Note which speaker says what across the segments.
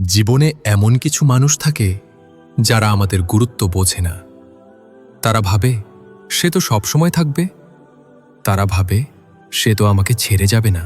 Speaker 1: জীবনে এমন কিছু মানুষ থাকে যারা আমাদের গুরুত্ব বোঝে না। তারা ভাবে সে তো সবসময় থাকবে, তারা ভাবে সে তো আমাকে ছেড়ে যাবে না।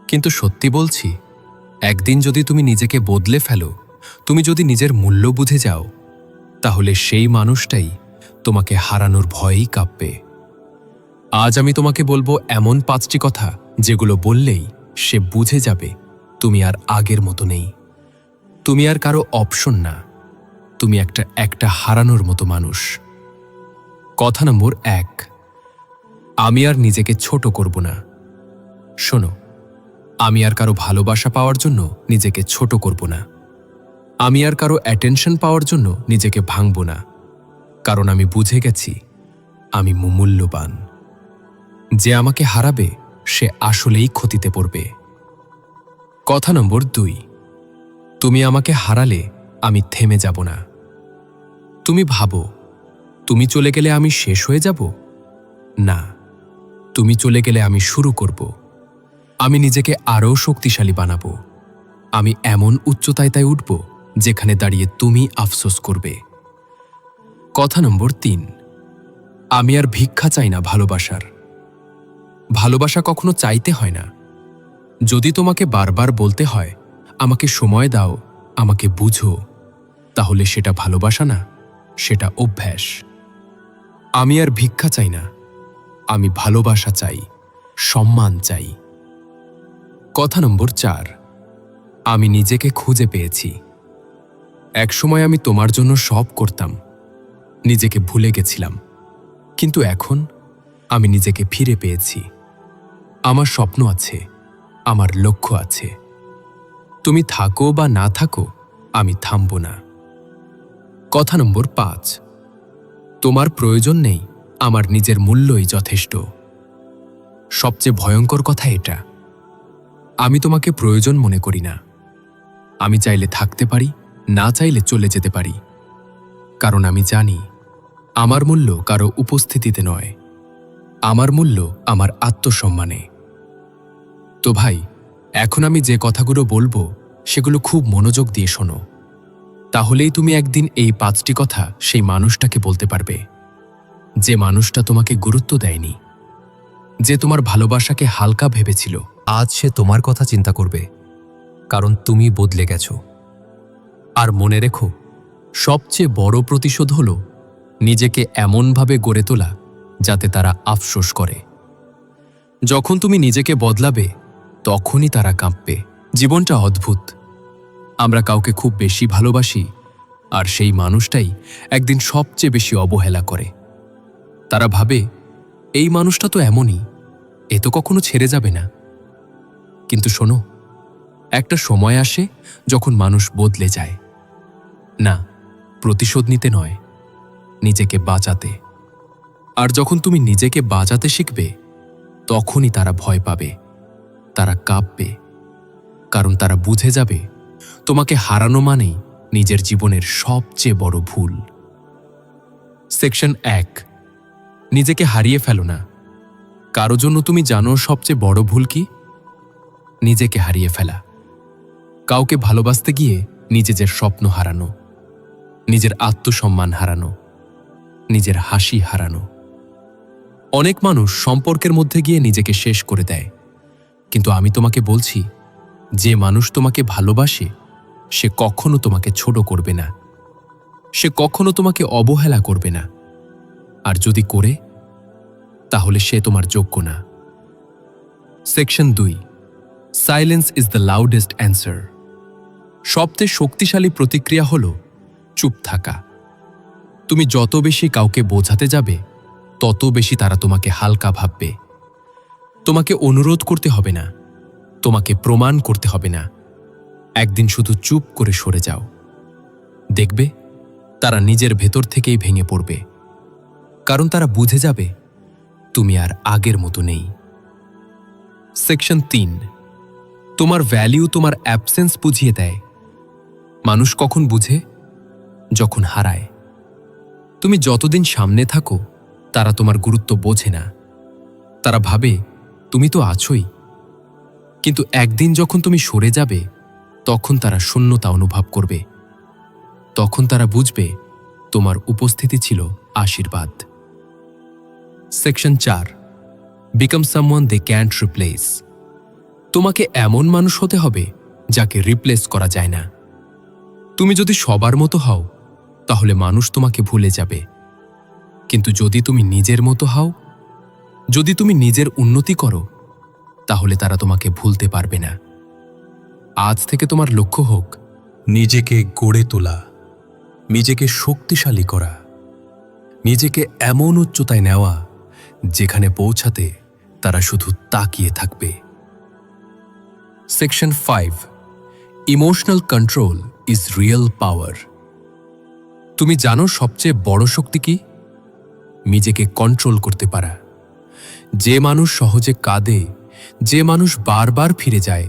Speaker 1: কিন্তু সত্যি বলছি, একদিন যদি তুমি নিজেকে বদলে ফেলো, তুমি যদি নিজের মূল্য বুঝে যাও, তাহলে সেই মানুষটাই তোমাকে হারানোর ভয়েই কাঁপবে। আজ আমি তোমাকে বলবো এমন 5টি কথা যেগুলো বললেই সে বুঝে যাবে তুমি আর আগের মতো নেই। তুমি আর কারো অপশন না, তুমি একটা হারানোর মতো মানুষ। কথা নম্বর 1, আমি আর নিজেকে ছোট করব না। শোনো, আমি আর কারো ভালোবাসা পাওয়ার জন্য নিজেকে ছোট করব না। আমি আর কারো অ্যাটেনশন পাওয়ার জন্য নিজেকে ভাঙব না, কারণ আমি বুঝে গেছি আমি মূল্যবান। যে আমাকে হারাবে সে আসলেই ক্ষতিতে পড়বে। কথা নম্বর 2, তুমি আমাকে হারালে আমি থেমে যাব না। তুমি ভাবো তুমি চলে গেলে আমি শেষ হয়ে যাব? না, তুমি চলে গেলে আমি শুরু করব। আমি নিজেকে আরও শক্তিশালী বানাবো। আমি এমন উচ্চতায় উঠব যেখানে দাঁড়িয়ে তুমি আফসোস করবে। কথা নম্বর 3, আমি আর ভিক্ষা চাই না ভালোবাসার। ভালোবাসা কখনো চাইতে হয় না। যদি তোমাকে বারবার বলতে হয় আমাকে সময় দাও, আমাকে বুঝো, তাহলে সেটা ভালোবাসা না, সেটা অভ্যাস। আমি আর ভিক্ষা চাই না, আমি ভালোবাসা চাই, সম্মান চাই। কথা নম্বর 4, আমি নিজেকে খুঁজে পেয়েছি। একসময় আমি তোমার জন্য সব করতাম, নিজেকে ভুলে গেছিলাম, কিন্তু এখন আমি নিজেকে ফিরে পেয়েছি। আমার স্বপ্ন আছে, আমার লক্ষ্য আছে। তুমি থাকো বা না থাকো, আমি থামব না। কথা নম্বর 5, তোমার প্রয়োজন নেই, আমার নিজের মূল্যই যথেষ্ট। সবচেয়ে ভয়ঙ্কর কথা এটা, আমি তোমাকে প্রয়োজন মনে করি না। আমি চাইলে থাকতে পারি, না চাইলে চলে যেতে পারি, কারণ আমি জানি আমার মূল্য কারো উপস্থিতিতে নয়, আমার মূল্য আমার আত্মসম্মানে। তো ভাই, এখন আমি যে কথাগুলো বলবো সেগুলো খুব মনোযোগ দিয়ে শোনো, তাহলেই তুমি একদিন এই 5টি কথা সেই মানুষটাকে বলতে পারবে, যে মানুষটা তোমাকে গুরুত্ব দেয়নি, যে তোমার ভালোবাসাকে হালকা ভেবেছিল, আজ সে তোমার কথা চিন্তা করবে, কারণ তুমি বদলে গেছো। আর মনে রেখো, সবচেয়ে বড় প্রতিশোধ হলো নিজেকে এমনভাবে গড়ে তোলা যাতে তারা আফসোস করে। যখন তুমি নিজেকে বদলাবে তখনই তারা কাঁপবে। জীবনটা অদ্ভুত, আমরা কাউকে খুব বেশি ভালোবাসি, আর সেই মানুষটাই একদিন সবচেয়ে বেশি অবহেলা করে। তারা ভাবে এই মানুষটা তো এমনই, এ তো কখনো ছেড়ে যাবে না। কিন্তু শোনো, একটা সময় আসে যখন মানুষ বদলে যায়, না প্রতিশোধ নিতে নয়, নিজেকে বাঁচাতে। আর যখন তুমি নিজেকে বাঁচাতে শিখবে, তখনই তারা ভয় পাবে, তারা কাঁপবে, কারণ তারা বুঝে যাবে তোমাকে হারানো মানেই নিজের জীবনের সবচেয়ে বড় ভুল। সেকশন 1, নিজেকে হারিয়ে ফেলো না। কারো জন্য তুমি জানো সবচেয়ে বড় ভুল কি? নিজেকে হারিয়ে ফেলা। কাউকে ভালোবাসতে গিয়ে নিজের স্বপ্ন হারানো, নিজের আত্মসম্মান হারানো, নিজের হাসি হারানো। অনেক মানুষ সম্পর্কের মধ্যে গিয়ে নিজেকে শেষ করে দেয়, কিন্তু আমি তোমাকে বলছি, যে মানুষ তোমাকে ভালোবাসে সে কখনো তোমাকে ছোট করবে না, সে কখনো তোমাকে অবহেলা করবে না। আর যদি করে, তাহলে সে তোমার যোগ্য না। Section 2, silence is the loudest answer. সবচেয়ে শক্তিশালী প্রতিক্রিয়া হল চুপ থাকা। তুমি যত বেশি কাউকে বোঝাতে যাবে, তত বেশি তারা তোমাকে হালকা ভাববে। তোমাকে অনুরোধ করতে হবে না, তোমাকে প্রমাণ করতে হবে না। একদিন শুধু চুপ করে সরে যাও, দেখবে তারা নিজের ভেতর থেকেই ভেঙে পড়বে, কারণ তারা বুঝে যাবে তুমি আর আগের মতো নেই। সেকশন 3, তোমার ভ্যালিউ তোমার অ্যাবসেন্স বুঝিয়ে দেয়। মানুষ কখন বুঝে? যখন হারায়। তুমি যতদিন সামনে থাকো, তারা তোমার গুরুত্ব বোঝে না। তারা ভাবে তুমি তো আছোই, কিন্তু একদিন যখন তুমি সরে যাবে, তখন তারা শূন্যতা অনুভব করবে। তখন তারা বুঝবে তোমার উপস্থিতি ছিল আশীর্বাদ। Section 4, become someone they can't replace. তোমাকে এমন মানুষ হতে হবে যাকে রিপ্লেস করা যায় না। তুমি যদি সবার মতো হও তাহলে মানুষ তোমাকে ভুলে যাবে, কিন্তু যদি তুমি নিজের মতো হও, যদি তুমি নিজের উন্নতি করো, তাহলে তারা তোমাকে ভুলতে পারবে না। আজ থেকে তোমার লক্ষ্য হোক নিজেকে গড়ে তোলা, নিজেকে শক্তিশালী করা, নিজেকে এমন উচ্চতায় নেওয়া যেখানে পৌঁছাতে তারা শুধু তাকিয়ে থাকবে। Section 5, emotional control is real power. তুমি জানো সবচেয়ে বড় শক্তি কি? নিজেকে কন্ট্রোল করতে পারা। যে মানুষ সহজে কাঁদে, যে মানুষ বারবার ফিরে যায়,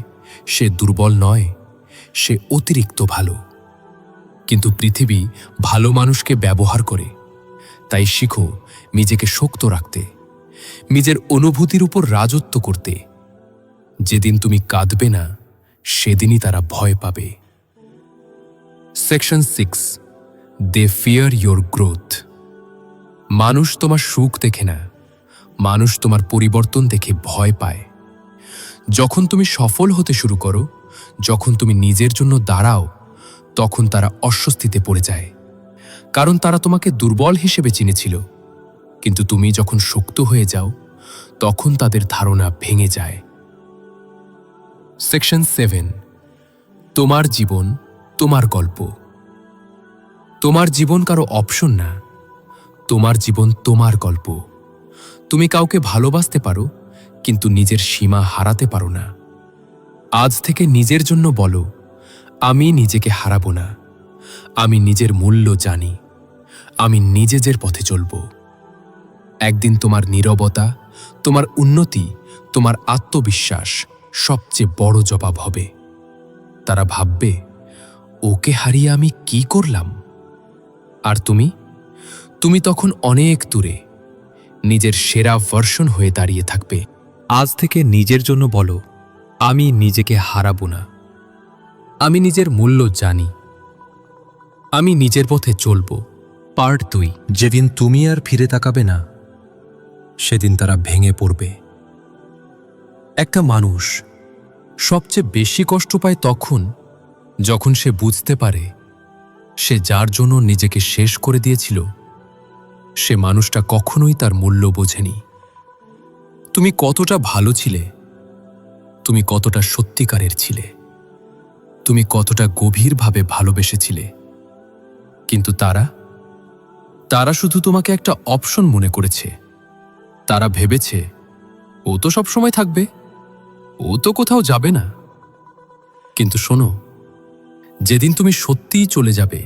Speaker 1: সে দুর্বল নয়, সে অতিরিক্ত ভালো। কিন্তু পৃথিবী ভালো মানুষকে ব্যবহার করে। তাই শিখো নিজেকে শক্ত রাখতে, নিজের অনুভূতির উপর রাজত্ব করতে। যেদিন তুমি কাঁদবে না, সেদিনই তারা ভয় পাবে। Section 6, they fear your growth. মানুষ তোমার সুখ দেখে না, মানুষ তোমার পরিবর্তন দেখে ভয় পায়। যখন তুমি সফল হতে শুরু করো, যখন তুমি নিজের জন্য দাঁড়াও, তখন তারা অস্বস্তিতে পড়ে যায়, কারণ তারা তোমাকে দুর্বল হিসেবে চিনেছিল। কিন্তু তুমি যখন শক্ত হয়ে যাও, তখন তাদের ধারণা ভেঙে যায়। সেকশন 7, তোমার জীবন তোমার গল্প। তোমার জীবন কারো অপশন না, তোমার জীবন তোমার গল্প। তুমি কাউকে ভালোবাসতে পারো, কিন্তু নিজের সীমা হারাতে পারো না। আজ থেকে নিজের জন্য বলো, আমি নিজেকে হারাবো না, আমি নিজের মূল্য জানি, আমি নিজের পথে চলব। একদিন তোমার নীরবতা, তোমার উন্নতি, তোমার আত্মবিশ্বাস সবচেয়ে বড় জবাব হবে। তারা ভাববে, ওকে হারিয়ে আমি কি করলাম? আর তুমি তখন অনেক দূরে, নিজের সেরা ভার্সন হয়ে দাঁড়িয়ে থাকবে। আজ থেকে নিজের জন্য বলো, আমি নিজেকে হারাবো না, আমি নিজের মূল্য জানি, আমি নিজের পথে চলব। পার্ট 2, যেদিন তুমি আর ফিরে তাকাবে না, সেদিন তারা ভেঙে পড়বে। একটা মানুষ সবচেয়ে বেশি কষ্ট পায় তখন যখন সে বুঝতে পারে সে যার জন্য নিজেকে শেষ করে দিয়েছিল, সে মানুষটা কখনোই তার মূল্য বোঝেনি। তুমি কতটা ভালো ছিলে, তুমি কতটা সত্যিকারের ছিলে, তুমি কতটা গভীরভাবে ভালোবেসেছিলে, কিন্তু তারা শুধু তোমাকে একটা অপশন মনে করেছে। তারা ভেবেছে, ও তো সব সময় থাকবে, ও তো কোথাও যাবে না। কিন্তু শোনো, যেদিন তুমি সত্যিই চলে যাবে,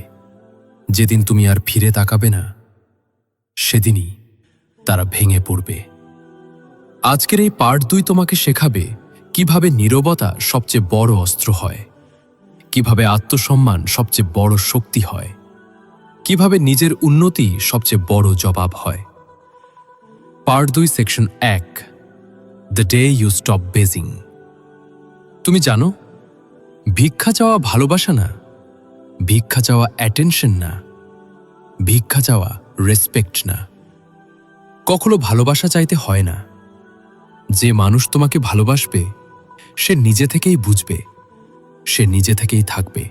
Speaker 1: যেদিন তুমি আর ফিরে তাকাবে না, সেদিনই তারা ভেঙে পড়বে। আজকের এই পার্ট 2 তোমাকে শেখাবে কিভাবে নীরবতা সবচেয়ে বড় অস্ত্র হয়, কিভাবে আত্মসম্মান সবচেয়ে বড় শক্তি হয়, কিভাবে নিজের উন্নতি সবচেয়ে বড় জবাব হয়। Part 2, section 1, the day you stop begging. তুমি জানো, ভিক্ষা চাওয়া ভালোবাসা না, ভিক্ষা চাওয়া অ্যাটেনশন না, ভিক্ষা চাওয়া রেসপেক্ট না। কখনো ভালোবাসা চাইতে হয় না। যে মানুষ তোমাকে ভালোবাসবে, সে নিজে থেকেই বুঝবে, সে নিজে থেকেই থাকবে।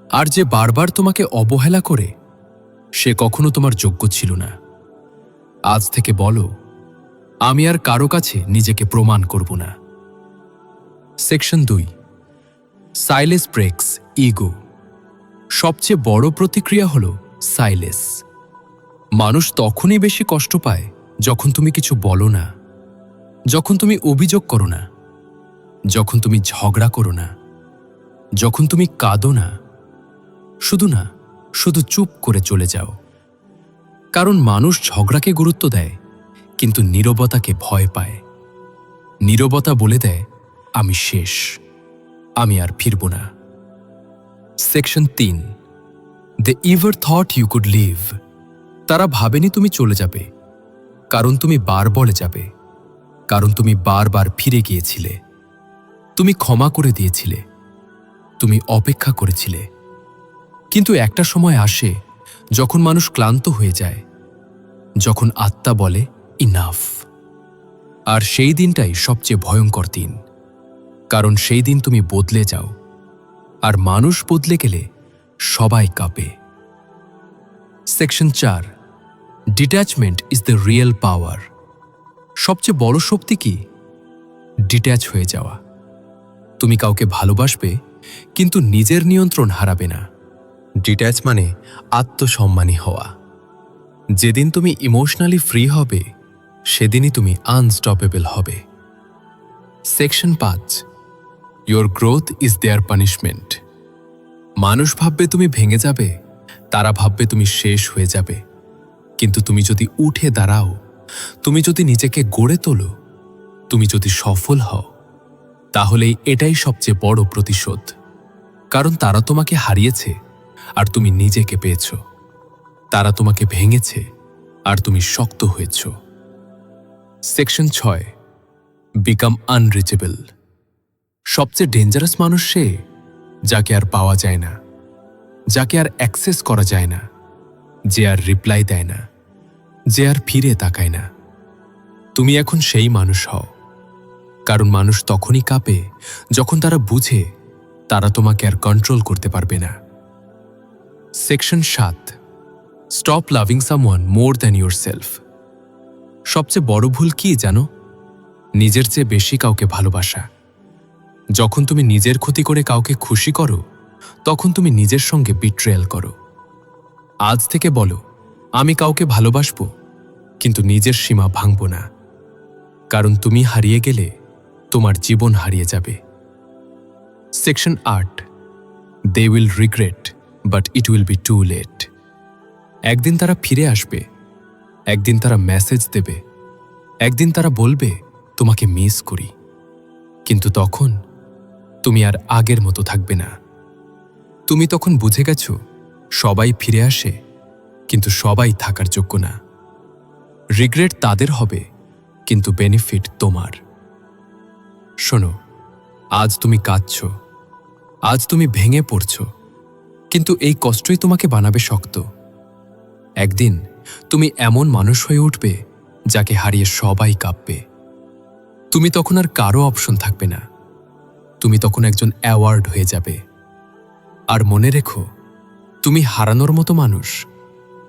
Speaker 1: আর যে বারবার তোমাকে অবহেলা করে, সে কখনো তোমার যোগ্য ছিল না। আজ থেকে বলো, আমি আর কারো কাছে নিজেকে প্রমাণ করব না। Section 2, silence breaks ego. সবচেয়ে বড় প্রতিক্রিয়া হল সাইলেন্স। মানুষ তখনই বেশি কষ্ট পায় যখন তুমি কিছু বলো না, যখন তুমি অভিযোগ করো না, যখন তুমি ঝগড়া করো না, যখন তুমি কাঁদো না, শুধু চুপ করে চলে যাও। কারণ মানুষ ঝগড়াকে গুরুত্ব দেয়, কিন্তু নীরবতাকে ভয় পায়। নীরবতা বলে দেয়, আমি শেষ, আমি আর ফিরব না। Section 3, they ever thought you could leave. তারা ভাবেনি তুমি চলে যাবে, কারণ তুমি বার বলে যাবে, কারণ তুমি বারবার ফিরে গিয়েছিলে, তুমি ক্ষমা করে দিয়েছিলে, তুমি অপেক্ষা করেছিলে। কিন্তু একটা সময় আসে যখন মানুষ ক্লান্ত হয়ে যায়, যখন আত্মা বলে ইনাফ। আর সেই দিনটাই সবচেয়ে ভয়ঙ্কর দিন, কারণ সেই দিন তুমি বদলে যাও, আর মানুষ বদলে গেলে সবাই কাঁপে। Section 4, detachment is the real power. সবচেয়ে বড় শক্তি কি? ডিট্যাচ হয়ে যাওয়া। তুমি কাউকে ভালোবাসবে, কিন্তু নিজের নিয়ন্ত্রণ হারাবে না। ডিট্যাচ মানে আত্মসম্মানী হওয়া। যেদিন তুমি ইমোশনালি ফ্রি হবে, সেদিনই তুমি আনস্টপেবল হবে। Section 5, your growth is their punishment. মানুষ ভাববে তুমি ভেঙে যাবে, তারা ভাববে তুমি শেষ হয়ে যাবে। কিন্তু তুমি যদি উঠে দাঁড়াও, তুমি যদি নিজেকে গড়ে তোলো, তুমি যদি সফল হও, তাহলেই এটাই সবচেয়ে বড় প্রতিশোধ। কারণ তারা তোমাকে হারিয়েছে আর তুমি নিজেকে পেয়েছ। তারা তোমাকে ভেঙেছে আর তুমি শক্ত হয়েছ। Section 6, become unreachable. সবচেয়ে ডেঞ্জারাস মানুষ সে, যাকে আর পাওয়া যায় না, যাকে আর অ্যাক্সেস করা যায় না, যে আর রিপ্লাই দেয় না, যে আর ফিরে তাকায় না। তুমি এখন সেই মানুষ হও, কারণ মানুষ তখনই কাঁপে যখন তারা বুঝে তারা তোমাকে আর কন্ট্রোল করতে পারবে না। Section 7, stop loving someone more than yourself. সবচেয়ে বড় ভুল কি জানো? নিজের চেয়ে বেশি কাউকে ভালোবাসা। যখন তুমি নিজের ক্ষতি করে কাউকে খুশি করো, তখন তুমি নিজের সঙ্গে বিট্রেয়াল করো। আজ থেকে বলো, আমি কাউকে ভালোবাসবো, কিন্তু নিজের সীমা ভাঙব না। কারণ তুমি হারিয়ে গেলে তোমার জীবন হারিয়ে যাবে। Section 8, they will regret but it will be too late. একদিন তারা ফিরে আসবে, একদিন তারা মেসেজ দেবে, একদিন তারা বলবে তোমাকে মিস করি। কিন্তু তখন তুমি আর আগের মতো থাকবে না। তুমি তখন বুঝে গেছ, সবাই ফিরে আসে, কিন্তু সবাই থাকার যোগ্য না। রিগ্রেট তাদের হবে, কিন্তু বেনিফিট তোমার। শোনো, আজ তুমি কাঁদছ, আজ তুমি ভেঙে পড়ছ, কিন্তু এই কষ্টই তোমাকে বানাবে শক্ত। একদিন তুমি এমন মানুষ হয়ে উঠবে যাকে হারিয়ে সবাই কাঁপবে। তুমি তখন আর কারো অপশন থাকবে না, তুমি তখন একজন অ্যাওয়ার্ড হয়ে যাবে। আর মনে রেখো, তুমি হারানোর মতো মানুষ,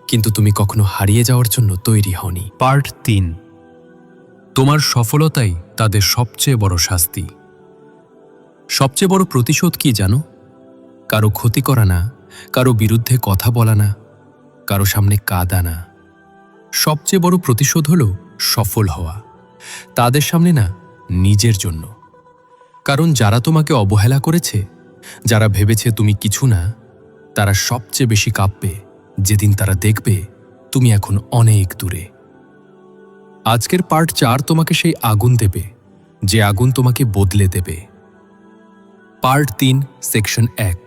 Speaker 1: কিন্তু তুমি কখনো হারিয়ে যাওয়ার জন্য তৈরি হওনি। পার্ট 3, তোমার সফলতাই তাদের সবচেয়ে বড় শাস্তি। সবচেয়ে বড় প্রতিশোধ কি জানো? কারো ক্ষতি করা না, কারো বিরুদ্ধে কথা বলা না, কারো সামনে কাঁদা না। সবচেয়ে বড় প্রতিশোধ হলো সফল হওয়া, তাদের সামনে না, নিজের জন্য। কারণ যারা তোমাকে অবহেলা করেছে, যারা ভেবেছে তুমি কিছু না, তারা সবচেয়ে বেশি কাঁপবে যেদিন তারা দেখবে তুমি এখন অনেক দূরে। আজকের পার্ট 4 তোমাকে সেই আগুন দেবে, যে আগুন তোমাকে বদলে দেবে। Part 3, section 1,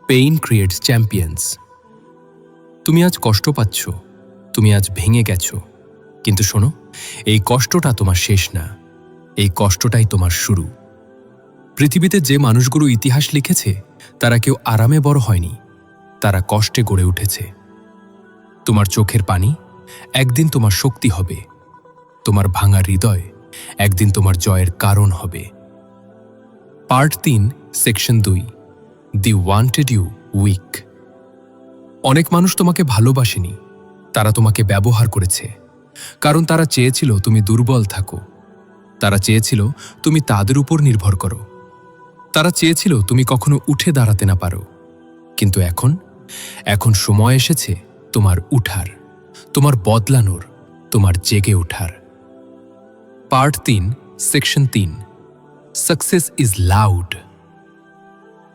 Speaker 1: pain creates champions. তুমি আজ কষ্ট পাচ্ছ, তুমি আজ ভেঙে গেছ, কিন্তু শোনো, এই কষ্টটা তোমার শেষ না, এই কষ্টটাই তোমার শুরু। পৃথিবীতে যে মানুষগুলো ইতিহাস লিখেছে, তারা কেউ আরামে বড় হয়নি, তারা কষ্টে গড়ে উঠেছে। তোমার চোখের পানি একদিন তোমার শক্তি হবে, তোমার ভাঙা হৃদয় একদিন তোমার জয়ের কারণ হবে। Part 3, section 2, they wanted you weak. অনেক মানুষ তোমাকে ভালোবাসেনি, তারা তোমাকে ব্যবহার করেছে, কারণ তারা চেয়েছিল তুমি দুর্বল থাকো। তারা চেয়েছিল তুমি তাদের উপর নির্ভর করো। তারা চেয়েছিল তুমি কখনো উঠে দাঁড়াতে না পারো। কিন্তু এখন সময় এসেছে তোমার উঠার, তোমার বদলানোর, তোমার জেগে ওঠার। Part 3, section 3, success is loud.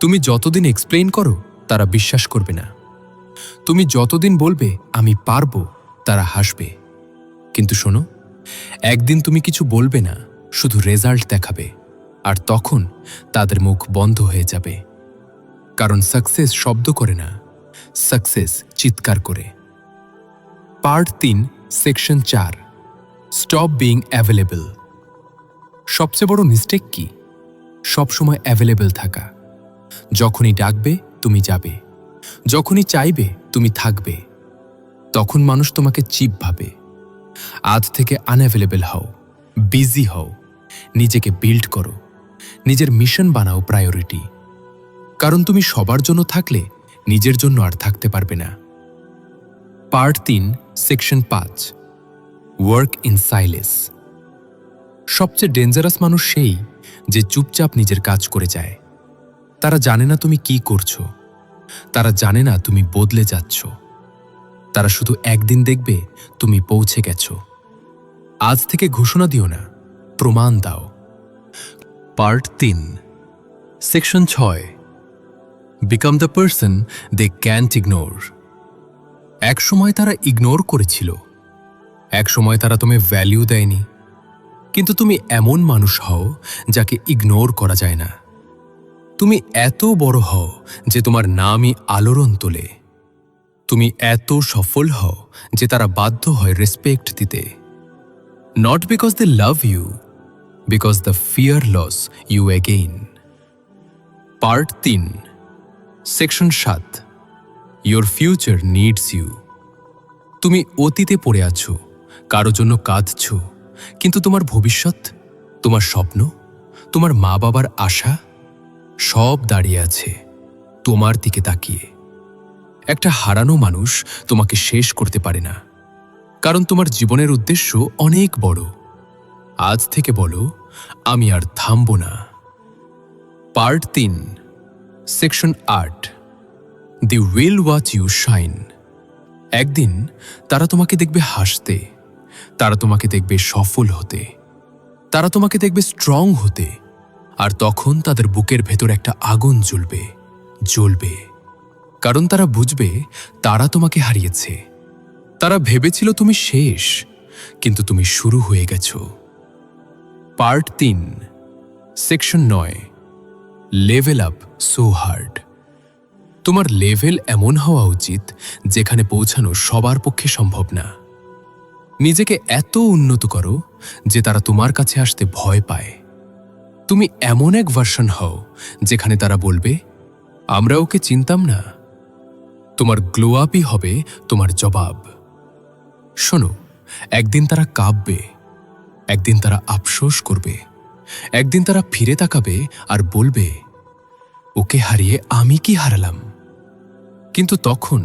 Speaker 1: তুমি যতদিন এক্সপ্লেইন করো, তারা বিশ্বাস করবে না। তুমি যতদিন বলবে আমি পারবো, তারা হাসবে। কিন্তু শোনো, একদিন তুমি কিছু বলবে না, শুধু রেজাল্ট দেখাবে, আর তখন তাদের মুখ বন্ধ হয়ে যাবে। কারণ সাকসেস শব্দ করে না, সাকসেস চিৎকার করে। Part 3, section 4, stop being available. সবচেয়ে বড় মিস্টেক কি? সবসময় অ্যাভেলেবল থাকা। যখনই ডাকবে তুমি যাবে, যখনই চাইবে তুমি থাকবে। তখন মানুষ তোমাকে চিপ ভাবে। আজ থেকে আনঅ্যাভেলেবল হও, বিজি হও, নিজেকে বিল্ড করো, নিজের মিশন বানাও প্রায়োরিটি। কারণ তুমি সবার জন্য থাকলে নিজের জন্য আর থাকতে পারবে না। Part 3, section 5, work in silence. সবচেয়ে ডেঞ্জারাস মানুষ সেই যে চুপচাপ নিজের কাজ করে যায়। তারা জানে না তুমি কি করছো, তারা জানে না তুমি বদলে যাচ্ছ, তারা শুধু একদিন দেখবে তুমি পৌঁছে গেছো। আজ থেকে ঘোষণা দিও না, প্রমাণ দাও। Part 3, section 6, become the person they can't ignore. এক সময় তারা ইগনোর করেছিল, এক সময় তারা তোমায় ভ্যালিউ দেয়নি, কিন্তু তুমি এমন মানুষ হও যাকে ইগনোর করা যায় না। তুমি এত বড় হও যে তোমার নামই আলোড়ন তোলে। তুমি এত সফল হও যে তারা বাধ্য হয় রেসপেক্ট দিতে। Not because they love you, because they fear loss you again. Part 3, section 7, your future needs you. তুমি অতীতে পড়ে আছো, কারো জন্য কাঁদছ, কিন্তু তোমার ভবিষ্যৎ, তোমার স্বপ্ন, তোমার মা বাবার আশা সব দাঁড়িয়ে আছে তোমার দিকে তাকিয়ে। একটা হারানো মানুষ তোমাকে শেষ করতে পারে না, কারণ তোমার জীবনের উদ্দেশ্য অনেক বড়। আজ থেকে বলো, আমি আর থামব না। Part 3, section 8, they will watch you shine. একদিন তারা তোমাকে দেখবে হাসতে, তারা তোমাকে দেখবে সফল হতে, তারা তোমাকে দেখবে স্ট্রং হতে, আর তখন তাদের বুকের ভেতর একটা আগুন জ্বলবে, জ্বলবে। কারণ তারা বুঝবে তারা তোমাকে হারিয়েছে। তারা ভেবেছিল তুমি শেষ, কিন্তু তুমি শুরু হয়ে গেছো। Part 3, section 9, level up so hard. তোমার লেভেল এমন হওয়া উচিত যেখানে পৌঁছানো সবার পক্ষে সম্ভব না। নিজেকে এত উন্নত করো যে তারা তোমার কাছে আসতে ভয় পায়। তুমি এমন এক ভার্সন হও যেখানে তারা বলবে, আমরা ওকে চিনতাম না। তোমার গ্লো আপই হবে তোমার জবাব। শোনো, একদিন তারা কাঁপবে, একদিন তারা আফসোস করবে, একদিন তারা ফিরে তাকাবে আর বলবে, ওকে হারিয়ে আমি কি হারালাম। কিন্তু তখন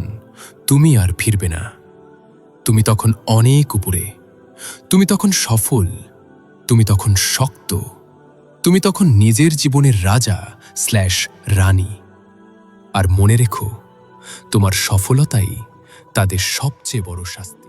Speaker 1: তুমি আর ফিরবে না। তুমি তখন অনেক উপরে, তুমি তখন সফল, তুমি তখন শক্ত, তুমি তখন নিজের জীবনের রাজা / রানী। আর মনে রেখো, তোমার সফলতাই তাদের সবচেয়ে বড় শাস্তি।